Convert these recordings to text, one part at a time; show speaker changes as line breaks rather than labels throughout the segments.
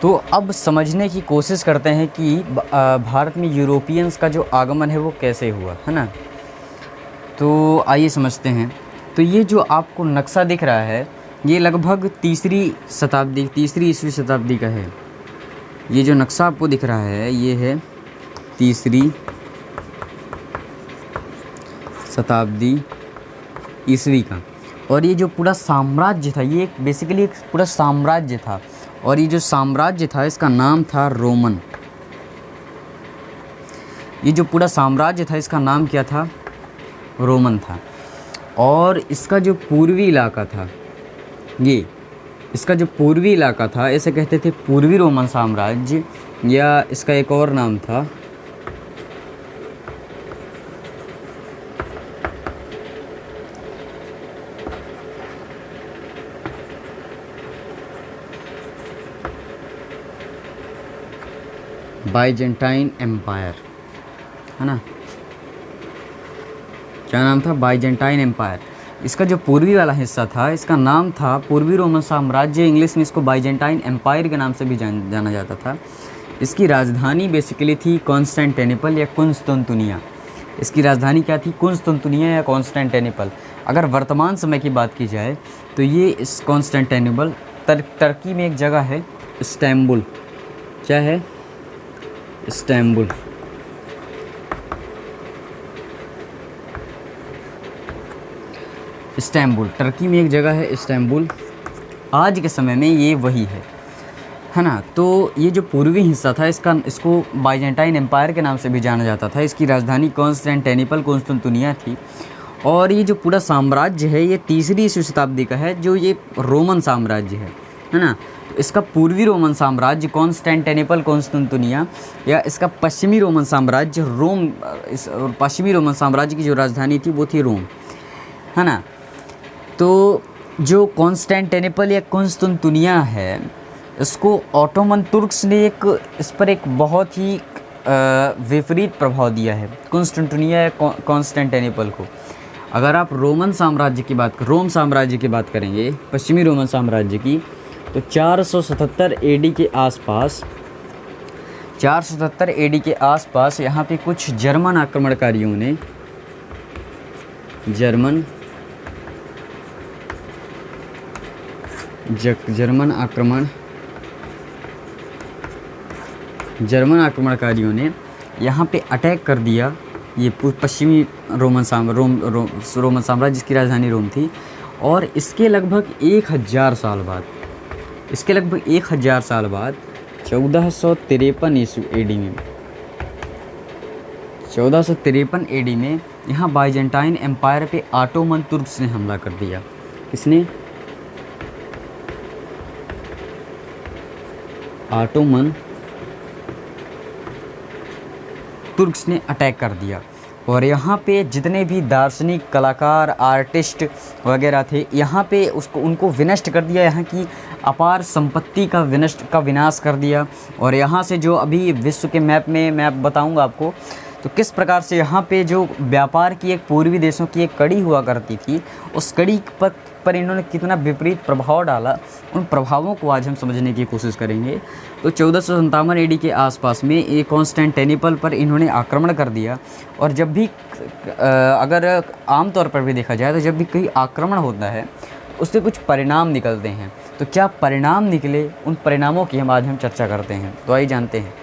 तो अब समझने की कोशिश करते हैं कि भारत में यूरोपियंस का जो आगमन है वो कैसे हुआ, है ना। तो आइए समझते हैं। तो ये जो आपको नक्शा दिख रहा है ये लगभग तीसरी ईसवी शताब्दी का है। ये जो नक्शा आपको दिख रहा है ये है तीसरी शताब्दी ईस्वी का। और ये जो पूरा साम्राज्य था ये बेसिकली एक पूरा साम्राज्य था, और ये जो साम्राज्य था इसका नाम था रोमन। ये जो पूरा साम्राज्य था इसका नाम क्या था? रोमन था। और इसका जो पूर्वी इलाका था, ये इसका जो पूर्वी इलाका था इसे कहते थे पूर्वी रोमन साम्राज्य, या इसका एक और नाम था बाइजेंटाइन एम्पायर, है ना। क्या नाम था? Byzantine Empire. इसका जो पूर्वी वाला हिस्सा था इसका नाम था पूर्वी रोमन साम्राज्य। इंग्लिश में इसको बाइजेंटाइन एम्पायर के नाम से भी जाना जाता था। इसकी राजधानी बेसिकली थी कॉन्स्टेंटिनोपल या कुंस्तुनतुनिया। इसकी राजधानी क्या थी? कुंस्तुनतुनिया या कॉन्स्टेंटिनोपल। अगर वर्तमान समय की बात की जाए तो ये इस कॉन्स्टेंटिनोपल तुर्की में एक जगह है इस्तांबुल। क्या है? इस्तांबुल। इस्तांबुल तुर्की में एक जगह है इस्तांबुल। आज के समय में ये वही है ना। तो ये जो पूर्वी हिस्सा था इसको बाइजेंटाइन एम्पायर के नाम से भी जाना जाता था। इसकी राजधानी कॉन्स्टेंटिनोपल कुंस्तुनतुनिया थी। और ये जो पूरा साम्राज्य है ये तीसरी ईस्वी शताब्दी का है, जो ये रोमन साम्राज्य है ना। इसका पूर्वी रोमन साम्राज्य कॉन्स्टेंटिनोपल कुंस्तुनतुनिया, या इसका पश्चिमी रोमन साम्राज्य रोम। इस पश्चिमी रोमन साम्राज्य की जो राजधानी थी वो थी रोम, है ना। तो जो कॉन्स्टेंटिनोपल या कुंस्तुनतुनिया है इसको ऑटोमन तुर्क्स ने इस पर एक बहुत ही विपरीत प्रभाव दिया है, कुंस्तुनतुनिया या कॉन्स्टेंटिनोपल को। अगर आप रोम साम्राज्य की बात करेंगे, पश्चिमी रोमन साम्राज्य की, तो 477 एडी के आसपास यहाँ पे कुछ जर्मन आक्रमणकारियों ने जर्मन आक्रमणकारियों ने यहाँ पे अटैक कर दिया। ये पश्चिमी रोमन साम्राज्य जिसकी राजधानी रोम थी। और इसके लगभग 1000 साल बाद 1453 एडी में यहाँ बाइजेंटाइन एम्पायर पे ऑटोमन तुर्क्स ने हमला कर दिया। किसने? ऑटोमन तुर्क्स ने अटैक कर दिया। और यहाँ पे जितने भी दार्शनिक, कलाकार, आर्टिस्ट वगैरह थे यहाँ पे उनको विनष्ट कर दिया। यहाँ की अपार संपत्ति का विनाश कर दिया। और यहाँ से जो अभी विश्व के मैप में मैं बताऊँगा आपको, तो किस प्रकार से यहाँ पे जो व्यापार की एक पूर्वी देशों की एक कड़ी हुआ करती थी, उस कड़ी पर इन्होंने कितना विपरीत प्रभाव डाला, उन प्रभावों को आज हम समझने की कोशिश करेंगे। तो 1457 एडी के आसपास में एक कॉन्स्टेंटिनोपल पर इन्होंने आक्रमण कर दिया। और जब भी अगर आम तौर पर भी देखा जाए तो जब भी कोई आक्रमण होता है उससे कुछ परिणाम निकलते हैं। तो क्या परिणाम निकले, उन परिणामों की हम आज चर्चा करते हैं। तो आइए जानते हैं।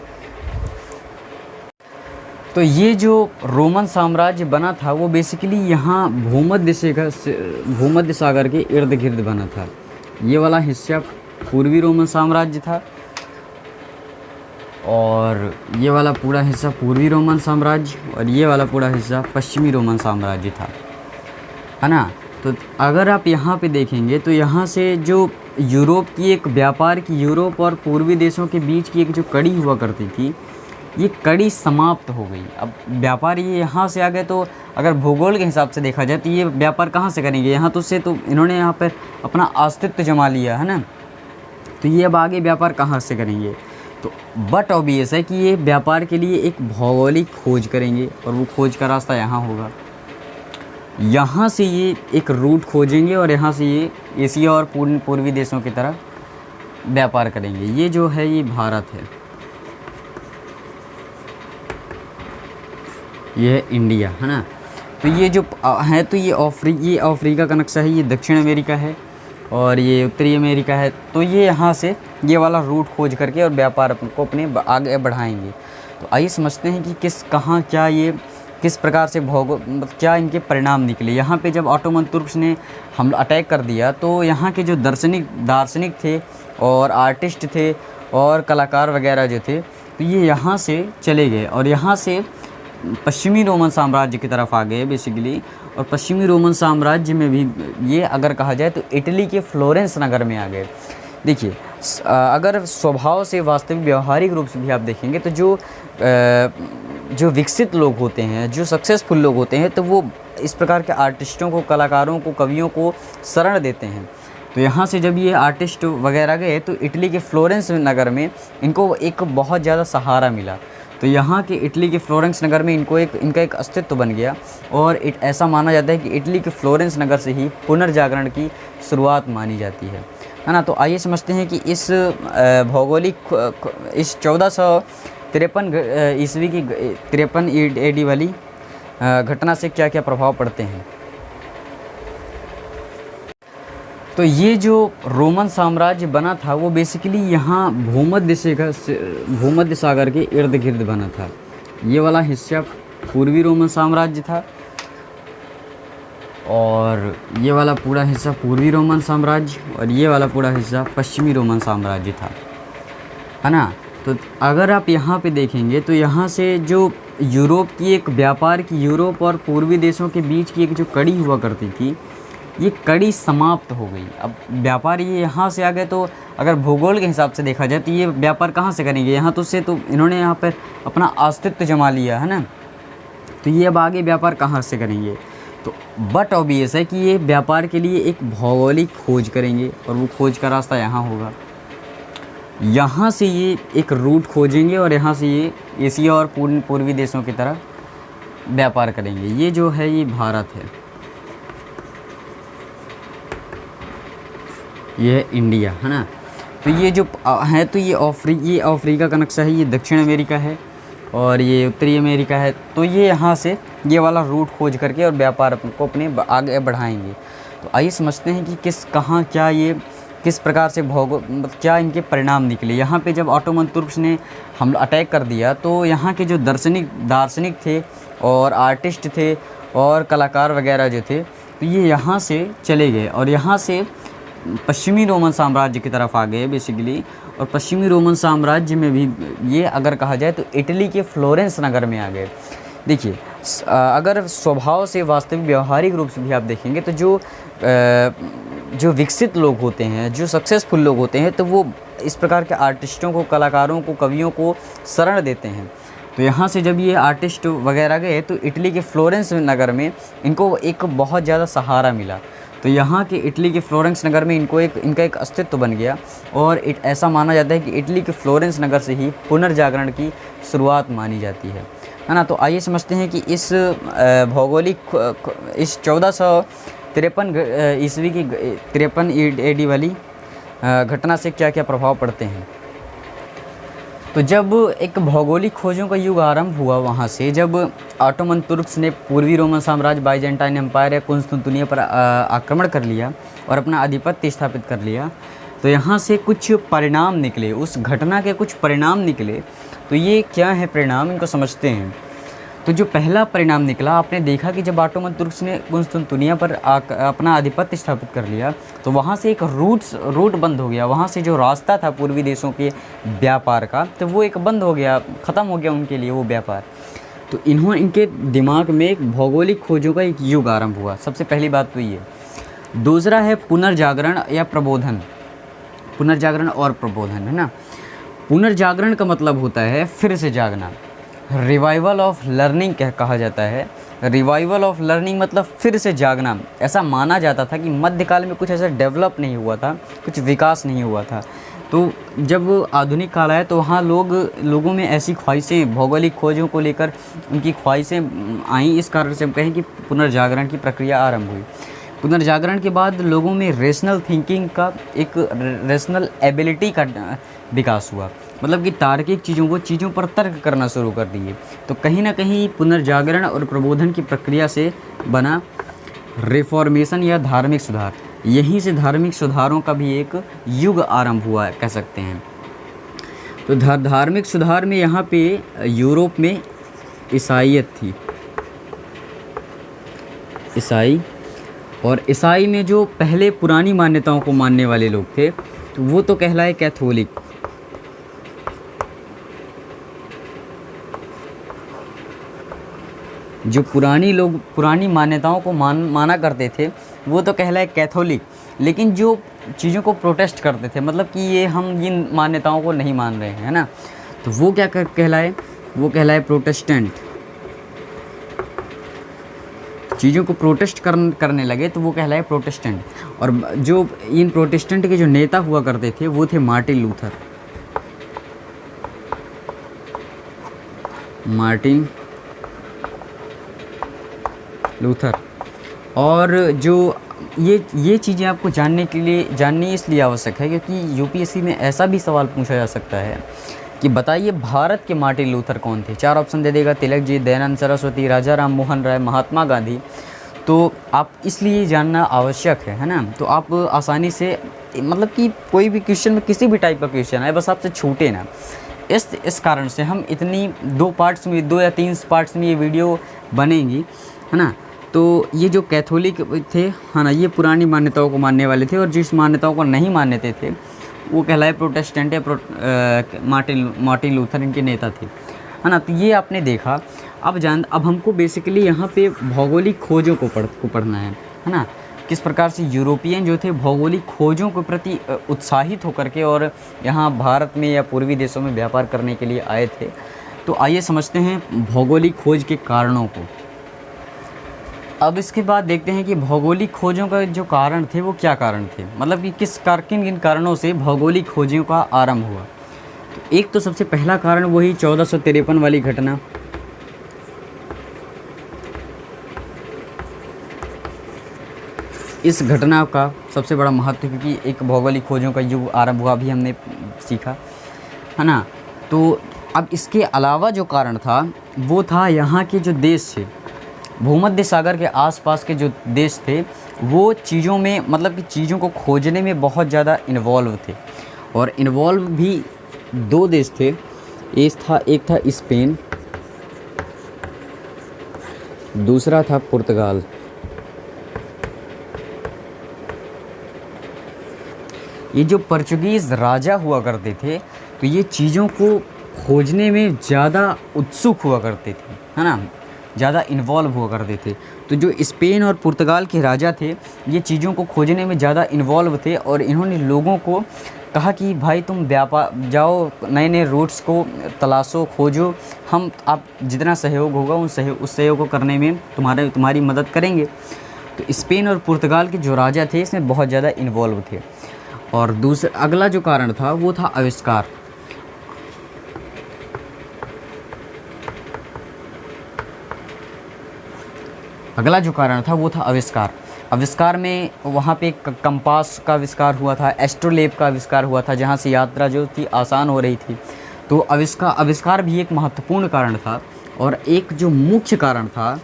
तो ये जो रोमन साम्राज्य बना था वो बेसिकली यहाँ भूमध्य सागर के इर्द गिर्द बना था। ये वाला हिस्सा पूर्वी रोमन साम्राज्य था और ये वाला पूरा हिस्सा पूर्वी रोमन साम्राज्य, और ये वाला पूरा हिस्सा पश्चिमी रोमन साम्राज्य था, है ना। तो अगर आप यहाँ पे देखेंगे तो यहाँ से जो यूरोप की एक व्यापार की, यूरोप और पूर्वी देशों के बीच की एक जो कड़ी हुआ करती थी, ये कड़ी समाप्त हो गई। अब व्यापार ये यहाँ से आ गए, तो अगर भूगोल के हिसाब से देखा जाए तो ये व्यापार कहाँ से करेंगे? यहाँ तो इन्होंने यहाँ पर अपना अस्तित्व जमा लिया, है ना। तो ये अब आगे व्यापार कहाँ से करेंगे? तो बट ऑब्वियस है कि ये व्यापार के लिए एक भौगोलिक खोज करेंगे, और वो खोज का रास्ता यहाँ होगा। यहाँ से ये एक रूट खोजेंगे और यहाँ से ये एशिया और पूर्वी देशों की तरफ व्यापार करेंगे। ये जो है ये भारत है, ये है इंडिया, है ना। तो ये जो है तो ये अफ्रीका का नक्शा है, ये दक्षिण अमेरिका है और ये उत्तरी अमेरिका है। तो ये यहाँ से ये वाला रूट खोज करके और व्यापार को अपने आगे बढ़ाएंगे। तो आइए समझते हैं कि कहाँ क्या ये किस प्रकार से क्या इनके परिणाम निकले। यहाँ पे जब ऑटोमन तुर्क्स ने हमला अटैक कर दिया तो यहाँ के जो दार्शनिक थे और आर्टिस्ट थे और कलाकार वगैरह जो थे, तो ये यहाँ से चले गए और यहाँ से पश्चिमी रोमन साम्राज्य की तरफ आ गए बेसिकली। और पश्चिमी रोमन साम्राज्य में भी ये अगर कहा जाए तो इटली के फ्लोरेंस नगर में आ गए। देखिए अगर स्वभाव से वास्तविक व्यवहारिक रूप से भी आप देखेंगे तो जो विकसित लोग होते हैं, जो सक्सेसफुल लोग होते हैं, तो वो इस प्रकार के आर्टिस्टों को, कलाकारों को, कवियों को शरण देते हैं। तो यहाँ से जब ये आर्टिस्ट वगैरह गए तो इटली के फ्लोरेंस नगर में इनको एक बहुत ज़्यादा सहारा मिला। तो यहाँ के इटली के फ्लोरेंस नगर में इनका एक अस्तित्व बन गया और ऐसा माना जाता है कि इटली के फ्लोरेंस नगर से ही पुनर्जागरण की शुरुआत मानी जाती है ना। तो आइए समझते हैं कि इस 1453 ईस्वी की 53 AD वाली घटना से क्या क्या प्रभाव पड़ते हैं। तो ये जो रोमन साम्राज्य बना था वो बेसिकली यहाँ भूमध्य सागर के इर्द गिर्द बना था। ये वाला हिस्सा पूर्वी रोमन साम्राज्य था और ये वाला पूरा हिस्सा पूर्वी रोमन साम्राज्य और ये वाला पूरा हिस्सा पश्चिमी रोमन साम्राज्य था, है ना। तो अगर आप यहाँ पे देखेंगे तो यहाँ से जो यूरोप की एक व्यापार की, यूरोप और पूर्वी देशों के बीच की एक जो कड़ी हुआ करती थी, ये कड़ी समाप्त हो गई। अब व्यापार ये यहाँ से आ गए तो अगर भूगोल के हिसाब से देखा जाए तो ये व्यापार कहाँ से करेंगे, यहाँ तो इन्होंने यहाँ पर अपना अस्तित्व जमा लिया है ना। तो ये अब आगे व्यापार कहाँ से करेंगे, तो बट ऑब्वियस है कि ये व्यापार के लिए एक भौगोलिक खोज करेंगे और वो खोज का रास्ता यहाँ होगा। यहाँ से ये एक रूट खोजेंगे और यहाँ से ये एशिया और पूर्वी देशों की तरह व्यापार करेंगे। ये जो है ये भारत है, ये है इंडिया, है ना। तो ये जो है तो ये अफ्रीका का नक्शा है, ये दक्षिण अमेरिका है और ये उत्तरी अमेरिका है। तो ये यहाँ से ये वाला रूट खोज करके और व्यापार को अपने आगे बढ़ाएंगे। तो आइए समझते हैं कि कहाँ क्या ये किस प्रकार से क्या इनके परिणाम निकले। यहाँ पे जब ऑटोमन तुर्क्स ने हमला अटैक कर दिया तो यहाँ के जो दार्शनिक थे और आर्टिस्ट थे और कलाकार वगैरह जो थे, तो ये यहाँ से चले गए और यहाँ से पश्चिमी रोमन साम्राज्य की तरफ आ गए बेसिकली। और पश्चिमी रोमन साम्राज्य में भी ये अगर कहा जाए तो इटली के फ्लोरेंस नगर में आ गए। देखिए अगर स्वभाव से वास्तविक व्यवहारिक रूप से भी आप देखेंगे तो जो विकसित लोग होते हैं, जो सक्सेसफुल लोग होते हैं, तो वो इस प्रकार के आर्टिस्टों को, कलाकारों को, कवियों को शरण देते हैं। तो यहाँ से जब ये आर्टिस्ट वगैरह गए तो इटली के फ्लोरेंस नगर में इनको एक बहुत ज़्यादा सहारा मिला। तो यहाँ के इटली के फ्लोरेंस नगर में इनका एक अस्तित्व बन गया और ऐसा माना जाता है कि इटली के फ्लोरेंस नगर से ही पुनर्जागरण की शुरुआत मानी जाती है ना। तो आइए समझते हैं कि इस 1453 ईस्वी की 53 AD वाली घटना से क्या क्या प्रभाव पड़ते हैं। तो जब एक भौगोलिक खोजों का युग आरंभ हुआ, वहाँ से जब ऑटोमन तुर्क्स ने पूर्वी रोमन साम्राज्य, बाइजेंटाइन एम्पायर या कुंस्तुनतुनिया पर आक्रमण कर लिया और अपना आधिपत्य स्थापित कर लिया, तो यहाँ से कुछ परिणाम निकले, उस घटना के कुछ परिणाम निकले। तो ये क्या है परिणाम, इनको समझते हैं। तो जो पहला परिणाम निकला, आपने देखा कि जब ऑटोमन तुर्क्स ने कुंस्तुनतुनिया पर अपना आधिपत्य स्थापित कर लिया तो वहाँ से एक रूट बंद हो गया। वहाँ से जो रास्ता था पूर्वी देशों के व्यापार का, तो वो एक बंद हो गया, ख़त्म हो गया उनके लिए वो व्यापार। तो इनके दिमाग में एक भौगोलिक खोजों का एक युग आरंभ हुआ। सबसे पहली बात तो ये। दूसरा है पुनर्जागरण या प्रबोधन। पुनर्जागरण और प्रबोधन, है ना। पुनर्जागरण का मतलब होता है फिर से जागना। रिवाइवल ऑफ लर्निंग कहा जाता है। रिवाइवल ऑफ लर्निंग मतलब फिर से जागना। ऐसा माना जाता था कि मध्यकाल में कुछ ऐसा डेवलप नहीं हुआ था, कुछ विकास नहीं हुआ था। तो जब आधुनिक काल आया तो वहाँ लोगों में ऐसी ख्वाहिशें, भौगोलिक खोजों को लेकर उनकी ख्वाहिशें आई। इस कारण से हम कहें कि पुनर्जागरण की प्रक्रिया आरंभ हुई। पुनर्जागरण के बाद लोगों में रेशनल थिंकिंग का, एक रेशनल एबिलिटी का विकास हुआ, मतलब कि तार्किक चीज़ों पर तर्क करना शुरू कर दिए। तो कहीं ना कहीं पुनर्जागरण और प्रबोधन की प्रक्रिया से बना रिफॉर्मेशन या धार्मिक सुधार, यहीं से धार्मिक सुधारों का भी एक युग आरंभ हुआ कह सकते हैं। तो धार्मिक सुधार में यहाँ पे यूरोप में ईसाईयत थी, ईसाई, और ईसाई में जो पहले पुरानी मान्यताओं को मानने वाले लोग थे तो वो तो कहलाए कैथोलिक। जो पुरानी मान्यताओं को माना करते थे वो तो कहलाए कैथोलिक, लेकिन जो चीज़ों को प्रोटेस्ट करते थे, मतलब कि ये हम इन मान्यताओं को नहीं मान रहे हैं, है ना, तो वो क्या कहलाए, वो कहलाए प्रोटेस्टेंट। चीज़ों को प्रोटेस्ट करने लगे तो वो कहलाए प्रोटेस्टेंट। और जो इन प्रोटेस्टेंट के जो नेता हुआ करते थे वो थे मार्टिन लूथर। और जो ये चीज़ें आपको जाननी इसलिए आवश्यक है क्योंकि यूपीएससी में ऐसा भी सवाल पूछा जा सकता है कि बताइए भारत के मार्टिन लूथर कौन थे। 4 ऑप्शन दे देगा, तिलक जी, दयानंद सरस्वती, राजा राम मोहन राय, महात्मा गांधी। तो आप इसलिए जानना आवश्यक है ना। तो आप आसानी से, मतलब कि कोई भी क्वेश्चन में, किसी भी टाइप का क्वेश्चन है, बस आपसे छूटे ना। इस कारण से हम इतनी 2 पार्ट्स में, 2 या 3 पार्ट्स में ये वीडियो बनेंगी, है ना। तो ये जो कैथोलिक थे, है ना, ये पुरानी मान्यताओं को मानने वाले थे, और जिस मान्यताओं को नहीं मानते थे वो कहलाए प्रोटेस्टेंट या मार्टिन लूथर इनके नेता थे, है ना। तो ये आपने देखा। अब हमको बेसिकली यहाँ पे भौगोलिक खोजों को पढ़ना है ना, किस प्रकार से यूरोपियन जो थे भौगोलिक खोजों के प्रति उत्साहित होकर के और यहाँ भारत में या पूर्वी देशों में व्यापार करने के लिए आए थे। तो आइए समझते हैं भौगोलिक खोज के कारणों को। अब इसके बाद देखते हैं कि भौगोलिक खोजों का जो कारण थे वो क्या कारण थे, मतलब कि किन कारणों से भौगोलिक खोजों का आरंभ हुआ। तो एक तो सबसे पहला कारण वही 1453 वाली घटना। इस घटना का सबसे बड़ा महत्व, क्योंकि एक भौगोलिक खोजों का युग आरंभ हुआ, भी हमने सीखा, है ना। तो अब इसके अलावा जो कारण था वो था यहाँ के जो देश थे, भूमध्य सागर के आसपास के जो देश थे वो चीज़ों में, मतलब कि चीज़ों को खोजने में बहुत ज़्यादा इन्वॉल्व थे। और इन्वॉल्व भी 2 देश थे, एक था स्पेन, दूसरा था पुर्तगाल। ये जो पोर्चुगीज़ राजा हुआ करते थे तो ये चीज़ों को खोजने में ज़्यादा उत्सुक हुआ करते थे, है ना, ज़्यादा इन्वॉल्व हुआ करते थे। तो जो स्पेन और पुर्तगाल के राजा थे ये चीज़ों को खोजने में ज़्यादा इन्वॉल्व थे, और इन्होंने लोगों को कहा कि भाई तुम व्यापार जाओ, नए नए रूट्स को तलाशो, खोजो, आप जितना सहयोग होगा उस सहयोग को करने में तुम्हारी मदद करेंगे। तो स्पेन और पुर्तगाल के जो राजा थे इसमें बहुत ज़्यादा इन्वॉल्व थे। और अगला जो कारण था वो था आविष्कार। अगला जो कारण था वो था आविष्कार में वहाँ पे कंपास का आविष्कार हुआ था, एस्ट्रोलेब का आविष्कार हुआ था, जहाँ से यात्रा जो थी आसान हो रही थी। तो आविष्कार भी एक महत्वपूर्ण कारण था। और एक जो मुख्य कारण था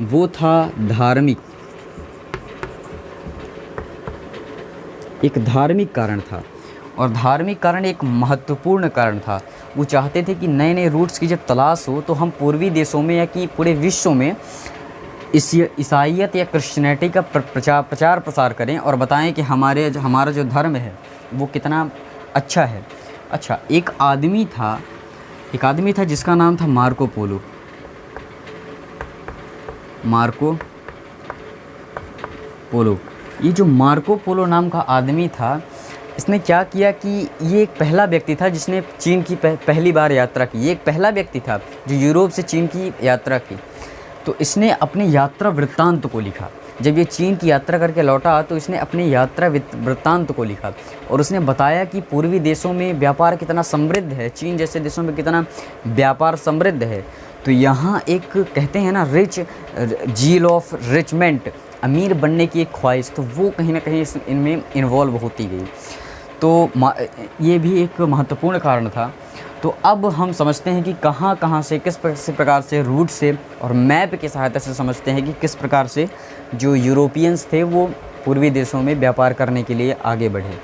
वो था धार्मिक कारण था। और धार्मिक कारण एक महत्वपूर्ण कारण था। वो चाहते थे कि नए नए रूट्स की जब तलाश हो तो हम पूर्वी देशों में या कि पूरे विश्व में ईसाईयत या क्रिश्चियनिटी का प्रचार प्रसार करें और बताएं कि हमारा जो धर्म है वो कितना अच्छा है। अच्छा, एक आदमी था जिसका नाम था मार्को पोलो। ये जो मार्को पोलो नाम का आदमी था, इसने क्या किया कि ये एक पहला व्यक्ति था जिसने चीन की पहली बार यात्रा की। ये एक पहला व्यक्ति था जो यूरोप से चीन की यात्रा की। तो इसने अपने यात्रा वृत्तांत को लिखा। जब ये चीन की यात्रा करके लौटा तो इसने अपने यात्रा वृत्तांत को लिखा और उसने बताया कि पूर्वी देशों में व्यापार कितना समृद्ध है, चीन जैसे देशों में कितना व्यापार समृद्ध है। तो यहाँ एक कहते हैं ना रिच झील ऑफ रिचमेंट, अमीर बनने की एक ख्वाहिश, तो वो कहीं ना कहीं इनमें इन्वॉल्व होती गई। तो ये भी एक महत्वपूर्ण कारण था। तो अब हम समझते हैं कि कहाँ कहाँ से किस प्रकार से रूट से और मैप की सहायता से समझते हैं कि किस प्रकार से जो यूरोपियंस थे वो पूर्वी देशों में व्यापार करने के लिए आगे बढ़े।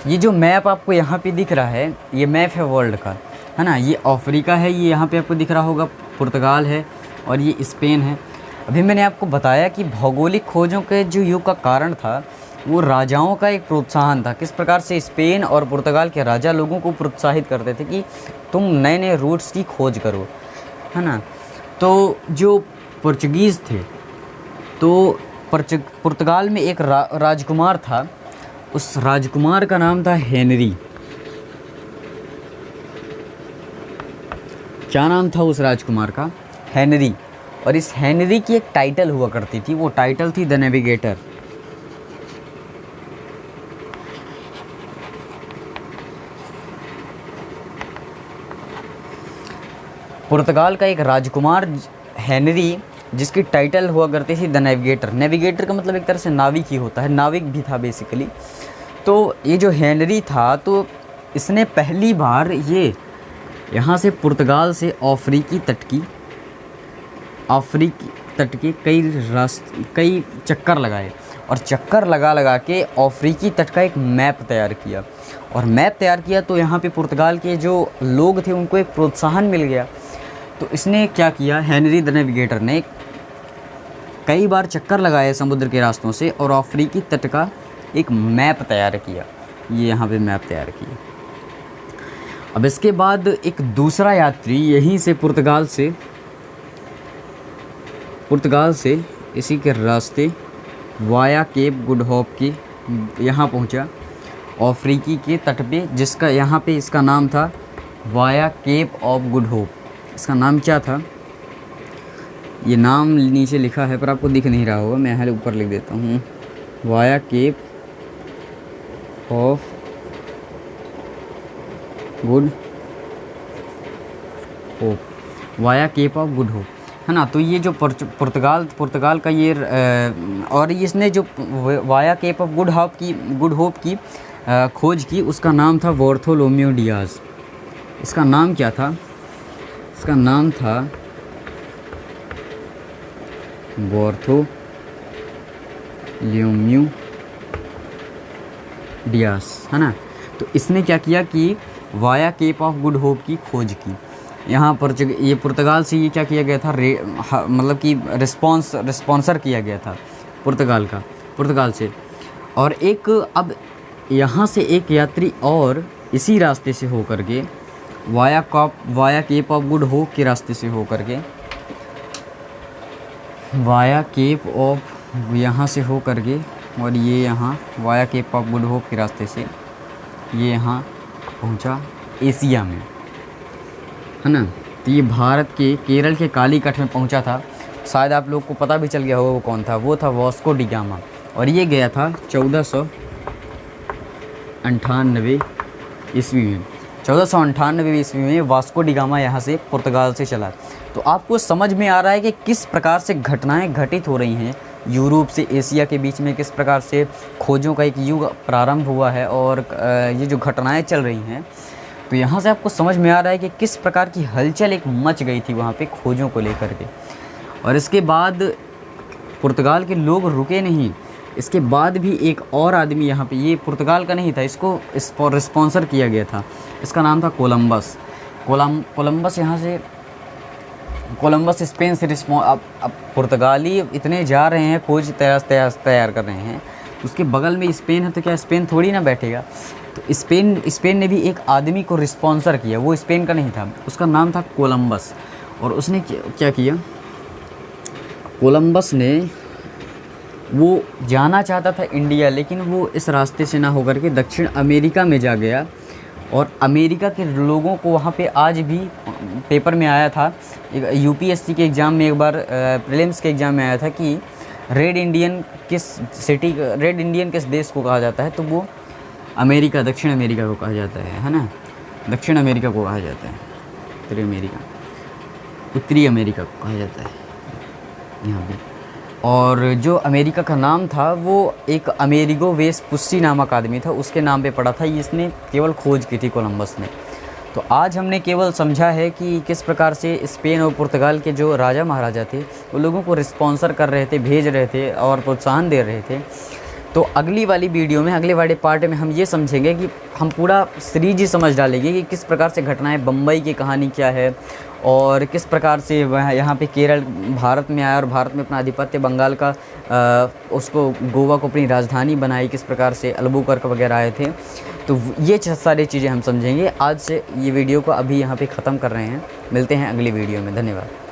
ये जो मैप आपको यहाँ पे दिख रहा है, ये मैप है वर्ल्ड का, है ना। ये अफ्रीका है, ये यहाँ पे आपको दिख रहा होगा, पुर्तगाल है, और ये स्पेन है। अभी मैंने आपको बताया कि भौगोलिक खोजों के जो युग का कारण था वो राजाओं का एक प्रोत्साहन था। किस प्रकार से स्पेन और पुर्तगाल के राजा लोगों को प्रोत्साहित करते थे कि तुम नए नए रूट्स की खोज करो, है ना। तो जो पुर्तगीज़ थे, तो पुर्तगाल में एक राजकुमार था, उस राजकुमार का नाम था हेनरी। क्या नाम था उस राजकुमार का? हेनरी। और इस हेनरी की एक टाइटल हुआ करती थी, वो टाइटल थी द नेविगेटर। पुर्तगाल का एक राजकुमार हेनरी, जिसकी टाइटल हुआ करती थी द नेविगेटर। नेविगेटर का मतलब एक तरह से नाविक ही होता है, नाविक भी था बेसिकली। तो ये जो हेनरी था, तो इसने पहली बार ये यहाँ से पुर्तगाल से अफ्रीकी तट के कई चक्कर लगाए, और चक्कर लगा लगा के अफ्रीकी तट का एक मैप तैयार किया। और मैप तैयार किया तो यहाँ पे पुर्तगाल के जो लोग थे उनको एक प्रोत्साहन मिल गया। तो इसने क्या किया, हेनरी द नेविगेटर ने कई बार चक्कर लगाए समुद्र के रास्तों से और अफ्रीकी तट का एक मैप तैयार किया। ये यहाँ पे मैप तैयार किया। अब इसके बाद एक दूसरा यात्री यहीं से पुर्तगाल से इसी के रास्ते वाया केप गुड होप की यहाँ पहुँचा, अफ्रीकी के तट पे, जिसका यहाँ पे इसका नाम था via Cape of Good Hope. इसका नाम क्या था, ये नाम नीचे लिखा है पर आपको दिख नहीं रहा होगा, मैं यहाँ ऊपर लिख देता हूँ, via Cape of Good Hope, via Cape of Good Hope, है ना। तो ये जो पुर्तगाल का ये और इसने जो via Cape of Good Hope की खोज की, उसका नाम था बार्थोलोम्यू डियाज। इसका नाम क्या था? इसका नाम था बार्थोलोम्यू डियाज, है ना। तो इसने क्या किया कि via Cape of Good Hope की खोज की। यहाँ पर ये पुर्तगाल से ये क्या किया गया था, मतलब कि रिस्पॉन्सर किया गया था पुर्तगाल से। और एक अब यहाँ से एक यात्री और इसी रास्ते से होकर के via Cape of Good Hope के रास्ते से होकर के वाया केप ऑफ यहाँ से होकर के, और ये यहाँ via Cape of Good Hope के रास्ते से ये यहाँ पहुँचा एशिया में, है ना। तो ये भारत के केरल के कालीकट में पहुँचा था। शायद आप लोग को पता भी चल गया होगा वो कौन था, वो था वास्को डी गामा। और ये गया था 1498 ईस्वी में। 1498 ईस्वी में वास्को डी गामा यहाँ से पुर्तगाल से चला। तो आपको समझ में आ रहा है कि किस प्रकार से घटनाएं घटित हो रही हैं यूरोप से एशिया के बीच में, किस प्रकार से खोजों का एक युग प्रारंभ हुआ है और ये जो घटनाएं चल रही हैं। तो यहाँ से आपको समझ में आ रहा है कि किस प्रकार की हलचल एक मच गई थी वहाँ पे खोजों को लेकर के। और इसके बाद पुर्तगाल के लोग रुके नहीं, इसके बाद भी एक और आदमी यहाँ पे, ये पुर्तगाल का नहीं था, इसको रिस्पॉन्सर किया गया था। इसका नाम था कोलंबस। कोलंबस स्पेन से अब पुर्तगाली इतने जा रहे हैं, खोज तैयार कर रहे हैं, उसके बगल में स्पेन है, तो क्या स्पेन थोड़ी ना बैठेगा। तो स्पेन ने भी एक आदमी को रिस्पॉन्सर किया, वो स्पेन का नहीं था, उसका नाम था कोलंबस। और उसने क्या किया, कोलंबस ने वो जाना चाहता था इंडिया, लेकिन वो इस रास्ते से ना होकर के दक्षिण अमेरिका में जा गया। और अमेरिका के लोगों को वहाँ पे आज भी पेपर में आया था, यूपीएससी के एग्ज़ाम में, एक बार प्रीलिम्स के एग्ज़ाम में आया था कि रेड इंडियन किस देश को कहा जाता है, तो वो अमेरिका, दक्षिण अमेरिका को कहा जाता है ना। दक्षिण अमेरिका को कहा जाता है, उत्तरी अमेरिका को कहा जाता है यहाँ पे। और जो अमेरिका का नाम था वो एक अमेरिगो वेस्पुस्सी नामक आदमी था, उसके नाम पे पड़ा था। इसने केवल खोज की थी कोलंबस ने। तो आज हमने केवल समझा है कि किस प्रकार से स्पेन और पुर्तगाल के जो राजा महाराजा थे वो लोगों को रिस्पॉन्सर कर रहे थे, भेज रहे थे और प्रोत्साहन दे रहे थे। तो अगली वाली वीडियो में, अगले वाले पार्ट में हम ये समझेंगे कि हम पूरा सीरीज ही समझ डालेंगे कि किस प्रकार से घटनाएं, बम्बई की कहानी क्या है और किस प्रकार से वह यहाँ पे केरल भारत में आया और भारत में अपना आधिपत्य, बंगाल का उसको, गोवा को अपनी राजधानी बनाई, किस प्रकार से अल्बुकर्क वगैरह आए थे। तो ये सारी चीज़ें हम समझेंगे। आज से ये वीडियो को अभी यहाँ पे ख़त्म कर रहे हैं। मिलते हैं अगली वीडियो में। धन्यवाद।